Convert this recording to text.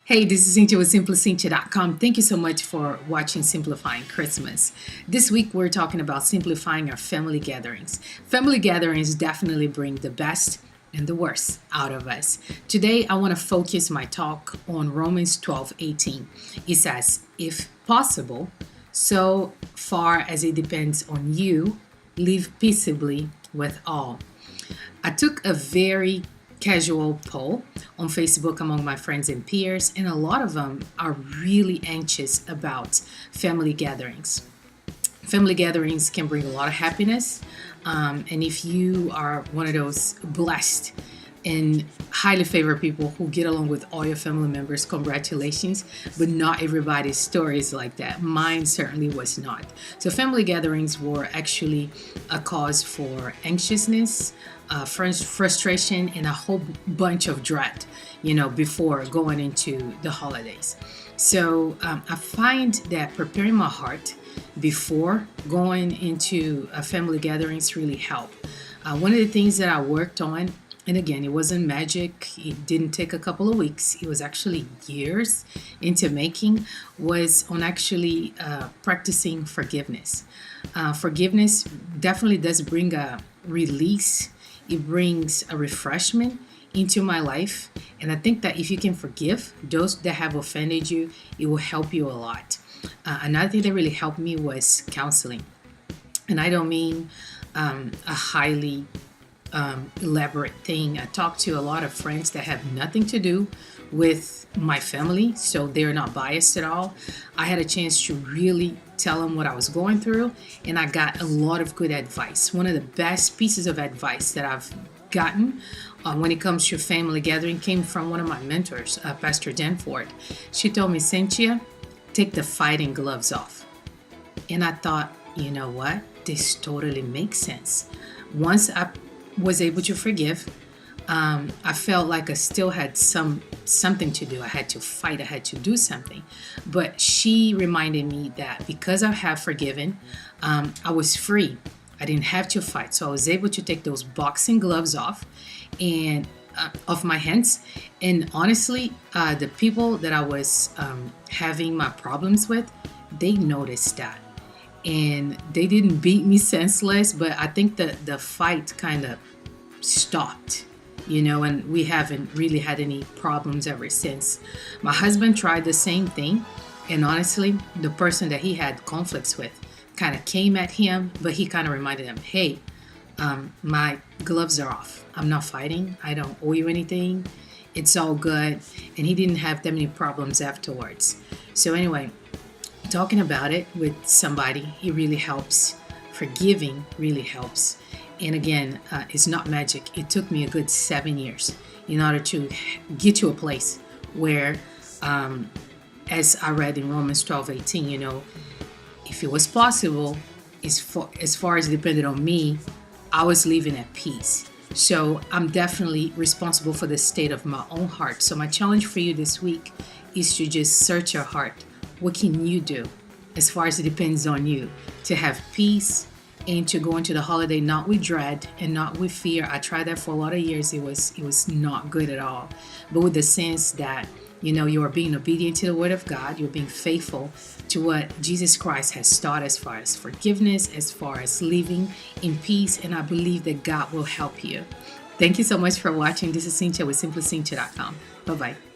Hey, this is Cynthia with SimplyCynthia.com. Thank you so much for watching Simplifying Christmas. This week we're talking about simplifying our family gatherings. Family gatherings definitely bring the best and the worst out of us. Today I want to focus my talk on Romans 12:18. It says, if possible, so far as it depends on you, live peaceably with all. I took a very casual poll on Facebook among my friends and peers, and a lot of them are really anxious about family gatherings. Family gatherings can bring a lot of happiness, and if you are one of those blessed and highly favored people who get along with all your family members, congratulations. But not everybody's story is like that. Mine certainly was not. So family gatherings were actually a cause for anxiousness, frustration, and a whole bunch of dread, before going into the holidays. So I find that preparing my heart before going into family gatherings really help. One of the things that I worked on, and again, it wasn't magic. It didn't take a couple of weeks. It was actually years into making, was on actually practicing forgiveness. Forgiveness definitely does bring a release. It brings a refreshment into my life. And I think that if you can forgive those that have offended you, it will help you a lot. Another thing that really helped me was counseling. And I don't mean a highly elaborate thing. I talked to a lot of friends that have nothing to do with my family, so they're not biased at all. I had a chance to really tell them what I was going through, and I got a lot of good advice. One of the best pieces of advice that I've gotten when it comes to family gathering came from one of my mentors, Pastor Danford. She told me, Cynthia, take the fighting gloves off. And I thought, you know what? This totally makes sense. Once I was able to forgive, I felt like I still had something to do. I had to fight. I had to do something. But she reminded me that because I have forgiven, I was free. I didn't have to fight. So I was able to take those boxing gloves off and off my hands. And honestly, the people that I was having my problems with, they noticed that. And they didn't beat me senseless, but I think that the fight kind of stopped, and we haven't really had any problems ever since. My husband tried the same thing, and honestly, the person that he had conflicts with kind of came at him, but he kind of reminded him, hey, my gloves are off. I'm not fighting. I don't owe you anything. It's all good. And he didn't have that many problems afterwards. So anyway, talking about it with somebody, it really helps. Forgiving really helps. And again, it's not magic. It took me a good 7 years in order to get to a place where, as I read in Romans 12:18, if it was possible, as far as it depended on me, I was living at peace. So I'm definitely responsible for the state of my own heart. So my challenge for you this week is to just search your heart. What can you do, as far as it depends on you, to have peace and to go into the holiday not with dread and not with fear? I tried that for a lot of years. It was not good at all. But with the sense that, you are being obedient to the word of God. You're being faithful to what Jesus Christ has taught as far as forgiveness, as far as living in peace. And I believe that God will help you. Thank you so much for watching. This is Cynthia with SimplyCynthia.com. Bye-bye.